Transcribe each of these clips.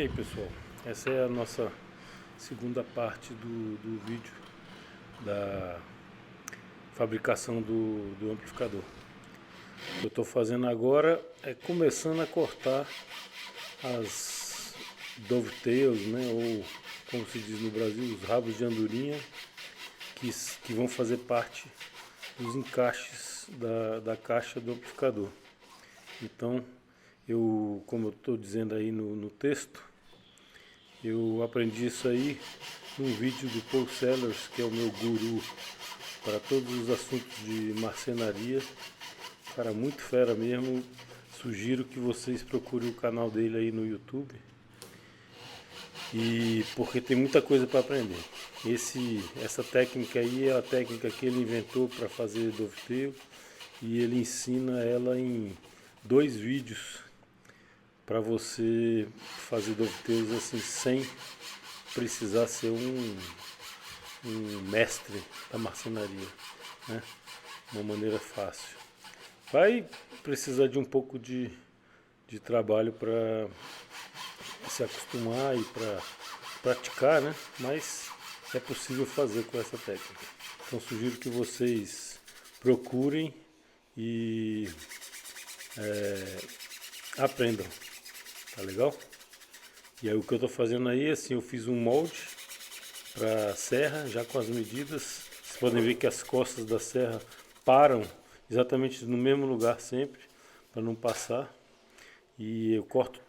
E aí pessoal, essa é a nossa segunda parte do vídeo da fabricação do amplificador. O que eu estou fazendo agora é começando a cortar as dovetails, né, ou como se diz no Brasil, os rabos de andorinha que vão fazer parte dos encaixes da caixa do amplificador. Então, como eu estou dizendo aí no texto, eu aprendi isso aí num vídeo do Paul Sellers, que é o meu guru para todos os assuntos de marcenaria. Cara, muito fera mesmo. Sugiro que vocês procurem o canal dele aí no YouTube. E porque tem muita coisa para aprender. Essa técnica aí é a técnica que ele inventou para fazer dovetail, e ele ensina ela em 2 vídeos para você fazer dovetails assim sem precisar ser um mestre da marcenaria, né? Uma maneira fácil. Vai precisar de um pouco de trabalho para se acostumar e para praticar, né? Mas é possível fazer com essa técnica. Então sugiro que vocês procurem e aprendam, tá legal? E aí o que eu estou fazendo aí, assim, eu fiz um molde para serra, já com as medidas. Vocês podem ver que as costas da serra param exatamente no mesmo lugar sempre, para não passar. E eu corto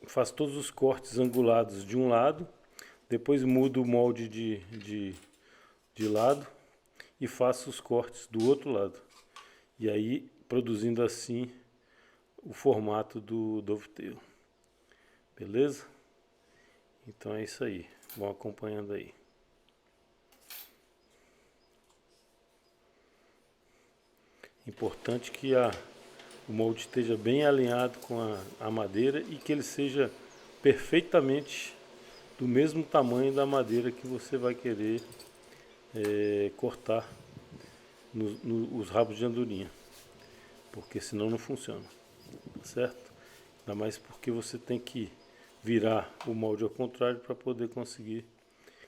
faço todos os cortes angulados de um lado, depois mudo o molde de lado e faço os cortes do outro lado. E aí produzindo assim o formato do dovetail. Beleza? Então é isso aí. Vão acompanhando aí. Importante que o molde esteja bem alinhado com a madeira e que ele seja perfeitamente do mesmo tamanho da madeira que você vai querer cortar os rabos de andorinha, porque senão não funciona, certo? Ainda mais porque você tem que virar o molde ao contrário para poder conseguir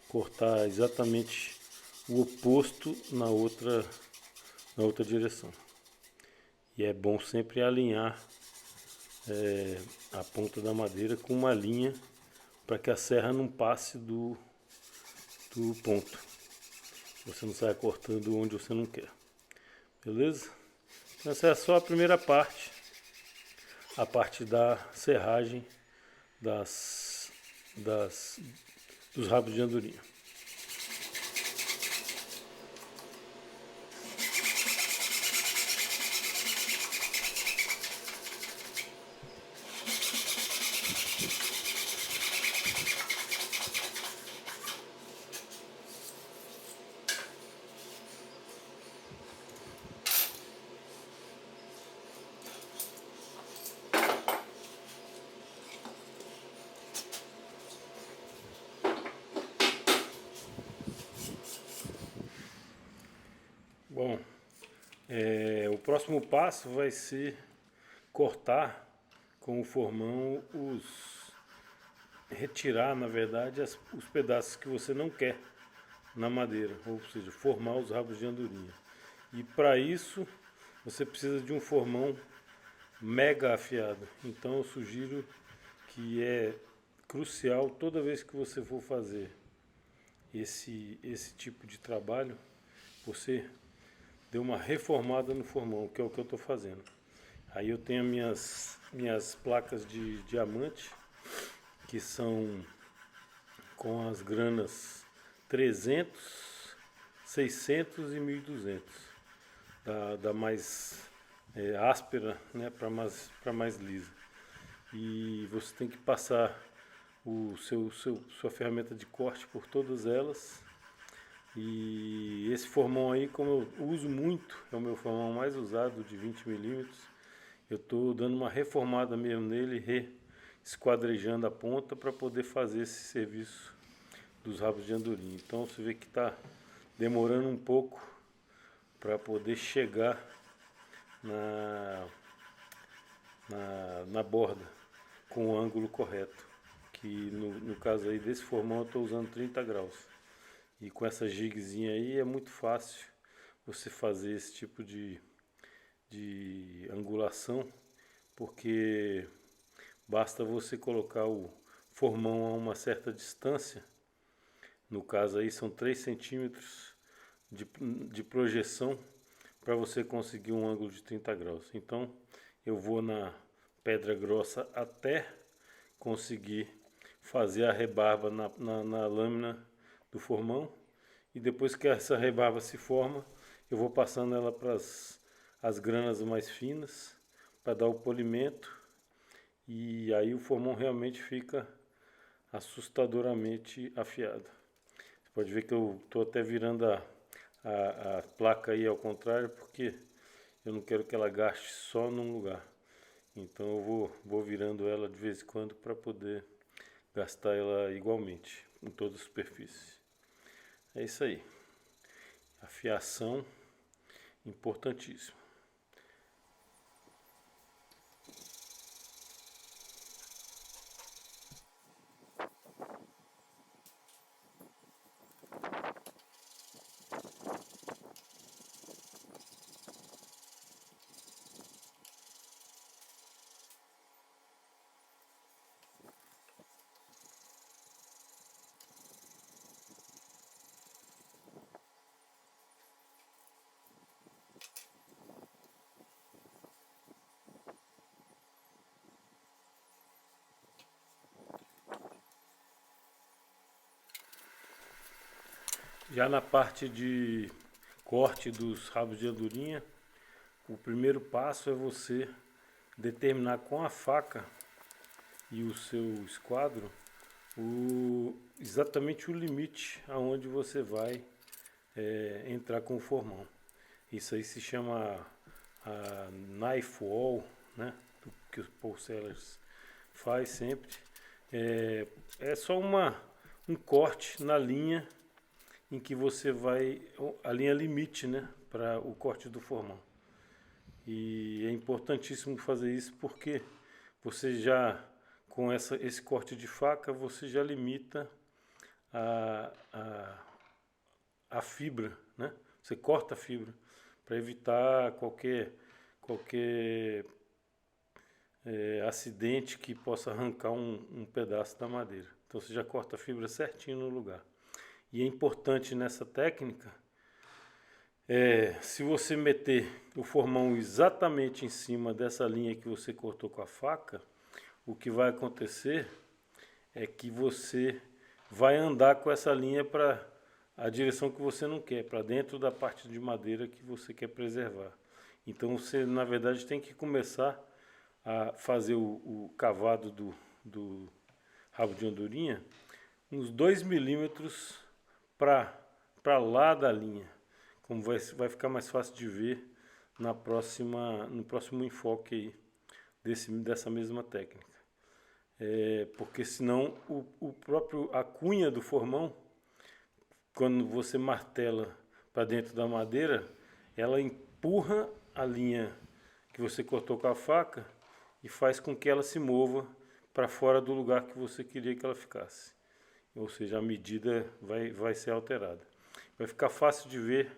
cortar exatamente o oposto na outra direção. E é bom sempre alinhar a ponta da madeira com uma linha para que a serra não passe do ponto. Você não saia cortando onde você não quer. Beleza? Então essa é só a primeira parte. A parte da serragem dos rabos de andorinha. Bom, o próximo passo vai ser cortar com o formão retirar, na verdade, os pedaços que você não quer na madeira, ou seja, formar os rabos de andorinha. E para isso você precisa de um formão mega afiado. Então eu sugiro que é crucial toda vez que você for fazer esse tipo de trabalho, você dê uma reformada no formão, que é o que eu estou fazendo. Aí eu tenho minhas placas de diamante, que são com as granas 300, 600 e 1200, da mais áspera, né, para mais lisa. E você tem que passar sua ferramenta de corte por todas elas. E esse formão aí, como eu uso muito, é o meu formão mais usado, de 20 milímetros. Eu estou dando uma reformada mesmo nele, esquadrejando a ponta para poder fazer esse serviço dos rabos de andorinha. Então você vê que está demorando um pouco para poder chegar na borda. com o ângulo correto, que no caso aí desse formão eu estou usando 30 graus. E com essa jigzinha aí é muito fácil você fazer esse tipo de angulação, porque basta você colocar o formão a uma certa distância. No caso aí são 3 centímetros de projeção para você conseguir um ângulo de 30 graus. Então eu vou na pedra grossa até conseguir fazer a rebarba na lâmina do formão, e depois que essa rebarba se forma, eu vou passando ela para as granas mais finas para dar o polimento, e aí o formão realmente fica assustadoramente afiado. Você pode ver que eu estou até virando a placa aí ao contrário, porque eu não quero que ela gaste só num lugar. Então eu vou virando ela de vez em quando para poder gastar ela igualmente em toda a superfície. É isso aí. Afiação importantíssimo. Já na parte de corte dos rabos de andorinha, o primeiro passo é você determinar com a faca e o seu esquadro exatamente o limite aonde você vai entrar com o formão. Isso aí se chama a knife wall, né? Que os pole sellers faz sempre. É só um corte na linha em que você vai, a linha limite, né, para o corte do formão. E é importantíssimo fazer isso porque você já, com esse corte de faca, você já limita a fibra, né? Você corta a fibra para evitar qualquer acidente que possa arrancar um pedaço da madeira. Então você já corta a fibra certinho no lugar. E é importante nessa técnica, se você meter o formão exatamente em cima dessa linha que você cortou com a faca, o que vai acontecer é que você vai andar com essa linha para a direção que você não quer, para dentro da parte de madeira que você quer preservar. Então você, na verdade, tem que começar a fazer o cavado do rabo de andorinha uns 2 milímetros para lá da linha, como vai ficar mais fácil de ver no próximo enfoque aí dessa mesma técnica. Porque senão a cunha do formão, quando você martela para dentro da madeira, ela empurra a linha que você cortou com a faca e faz com que ela se mova para fora do lugar que você queria que ela ficasse. Ou seja, a medida vai ser alterada. Vai ficar fácil de ver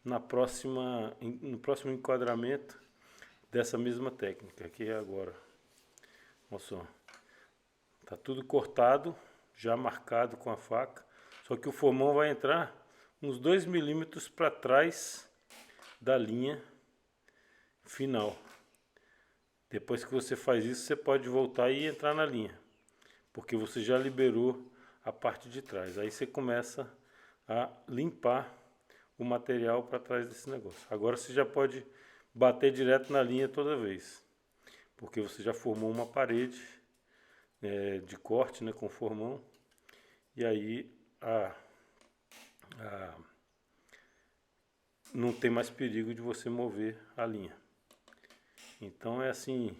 no próximo enquadramento dessa mesma técnica, que é agora. Olha só. Está tudo cortado, já marcado com a faca, só que o formão vai entrar uns 2 milímetros para trás da linha final. Depois que você faz isso, você pode voltar e entrar na linha, porque você já liberou a parte de trás. Aí você começa a limpar o material para trás desse negócio. Agora você já pode bater direto na linha toda vez, porque você já formou uma parede de corte, né, com formão, e aí não tem mais perigo de você mover a linha. Então é assim,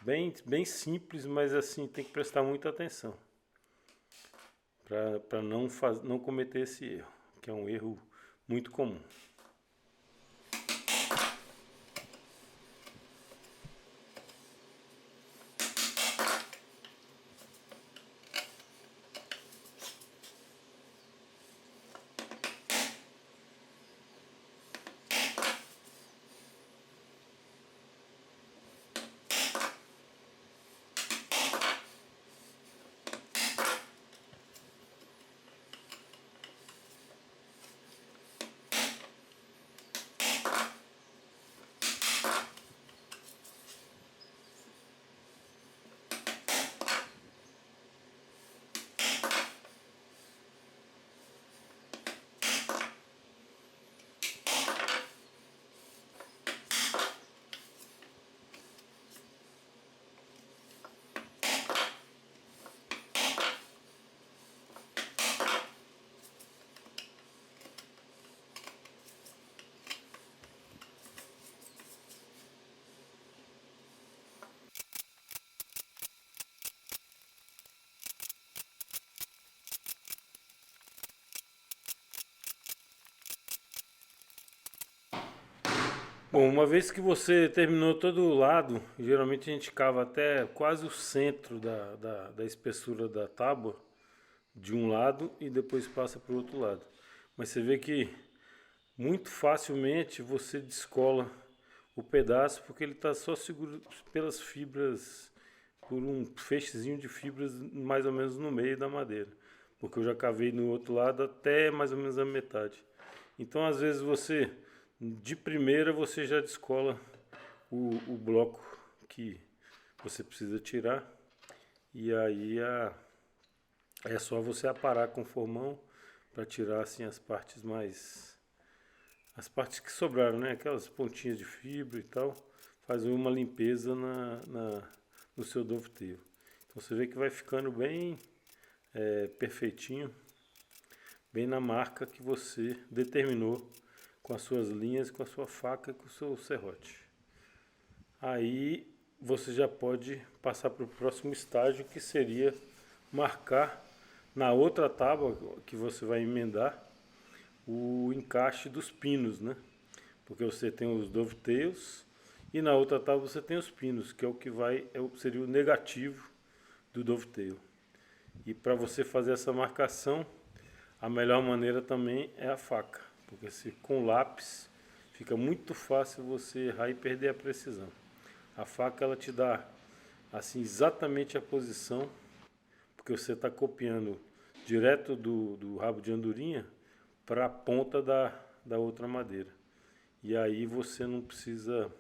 bem simples, mas assim tem que prestar muita atenção para não cometer esse erro, que é um erro muito comum. Bom, uma vez que você terminou todo o lado, geralmente a gente cava até quase o centro da espessura da tábua de um lado e depois passa para o outro lado. Mas você vê que muito facilmente você descola o pedaço porque ele está só seguro pelas fibras, por um feixezinho de fibras mais ou menos no meio da madeira. Porque eu já cavei no outro lado até mais ou menos a metade. Então às vezes você, de primeira, você já descola o bloco que você precisa tirar. E aí é só você aparar com o formão para tirar assim as partes mais. As partes que sobraram, né? Aquelas pontinhas de fibra e tal. Fazer uma limpeza no seu dovetail. Então você vê que vai ficando bem perfeitinho, bem na marca que você determinou com as suas linhas, com a sua faca e com o seu serrote. Aí você já pode passar para o próximo estágio, que seria marcar na outra tábua que você vai emendar o encaixe dos pinos, né? Porque você tem os dovetails e na outra tábua você tem os pinos, que é o que seria o negativo do dovetail. E para você fazer essa marcação, a melhor maneira também é a faca, porque se com lápis fica muito fácil você errar e perder a precisão. A faca ela te dá assim exatamente a posição, porque você está copiando direto do rabo de andorinha para a ponta da outra madeira. E aí você não precisa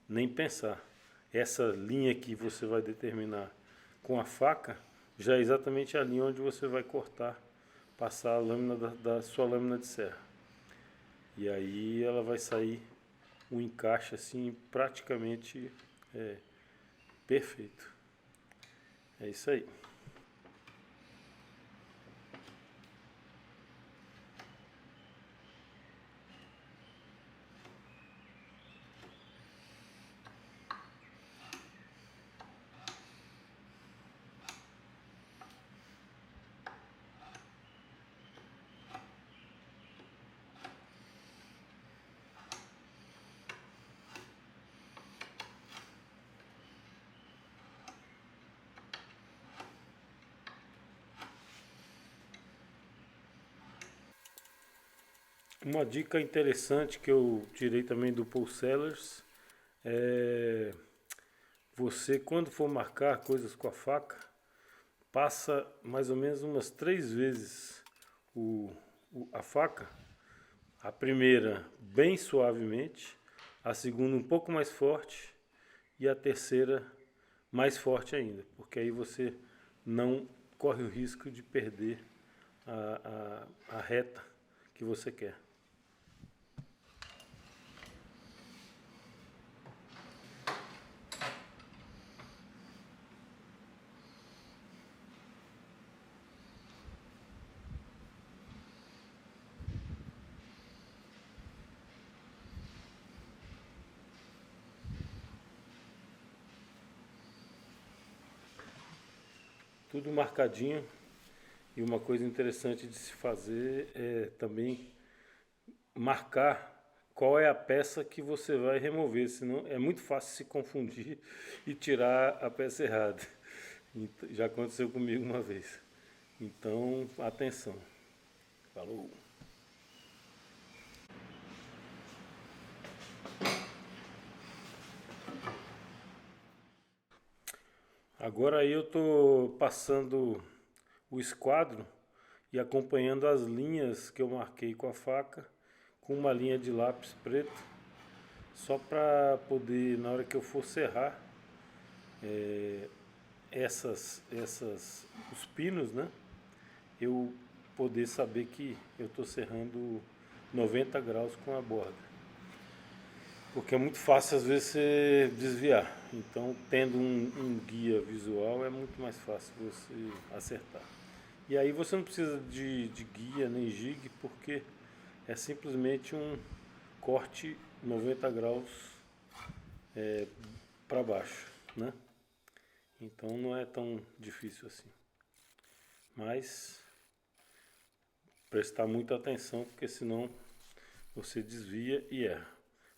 nem pensar. Essa linha que você vai determinar com a faca já é exatamente a linha onde você vai cortar, passar a lâmina da sua lâmina de serra. E aí ela vai sair um encaixe assim praticamente perfeito. É isso aí. Uma dica interessante que eu tirei também do Paul Sellers é você, quando for marcar coisas com a faca, passa mais ou menos umas 3 vezes a faca. A primeira bem suavemente, a segunda um pouco mais forte e a terceira mais forte ainda, porque aí você não corre o risco de perder a reta que você quer. Tudo marcadinho. E uma coisa interessante de se fazer é também marcar qual é a peça que você vai remover, senão é muito fácil se confundir e tirar a peça errada. Já aconteceu comigo uma vez. Então, atenção. Falou. Agora aí eu estou passando o esquadro e acompanhando as linhas que eu marquei com a faca com uma linha de lápis preto, só para poder, na hora que eu for serrar os pinos, né? Eu poder saber que eu estou serrando 90 graus com a borda. Porque é muito fácil às vezes você desviar. Então, tendo um guia visual é muito mais fácil você acertar. E aí você não precisa de guia nem jig, porque é simplesmente um corte 90 graus para baixo, né? Então não é tão difícil assim. Mas prestar muita atenção, porque senão você desvia e erra.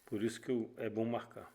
Por isso que é bom marcar.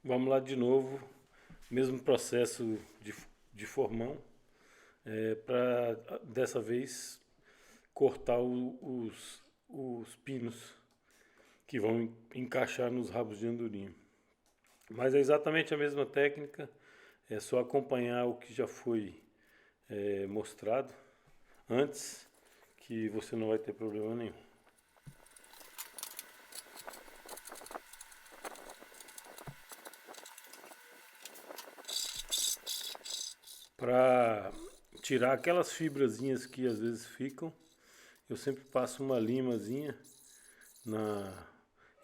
Vamos lá de novo, mesmo processo de formão, para dessa vez cortar os pinos que vão encaixar nos rabos de andorinha. Mas é exatamente a mesma técnica, é só acompanhar o que já foi mostrado antes, que você não vai ter problema nenhum. Para tirar aquelas fibrazinhas que às vezes ficam, eu sempre passo uma limazinha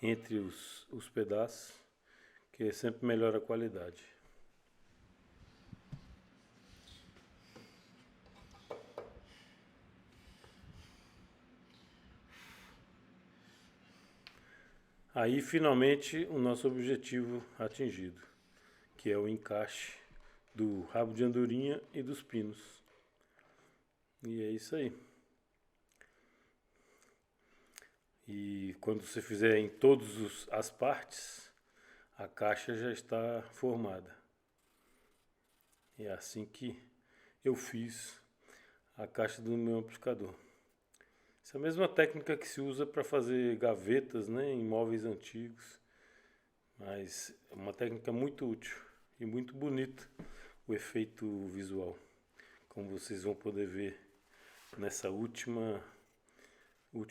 entre os pedaços, que sempre melhora a qualidade. Aí finalmente o nosso objetivo atingido, que é o encaixe do rabo de andorinha e dos pinos. E é isso aí. E quando você fizer em todas as partes, a caixa já está formada. É assim que eu fiz a caixa do meu amplificador. Essa é a mesma técnica que se usa para fazer gavetas, né, em móveis antigos. Mas é uma técnica muito útil e muito bonita o efeito visual, como vocês vão poder ver nessa última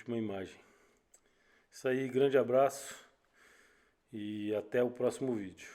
imagem. Isso aí, grande abraço e até o próximo vídeo.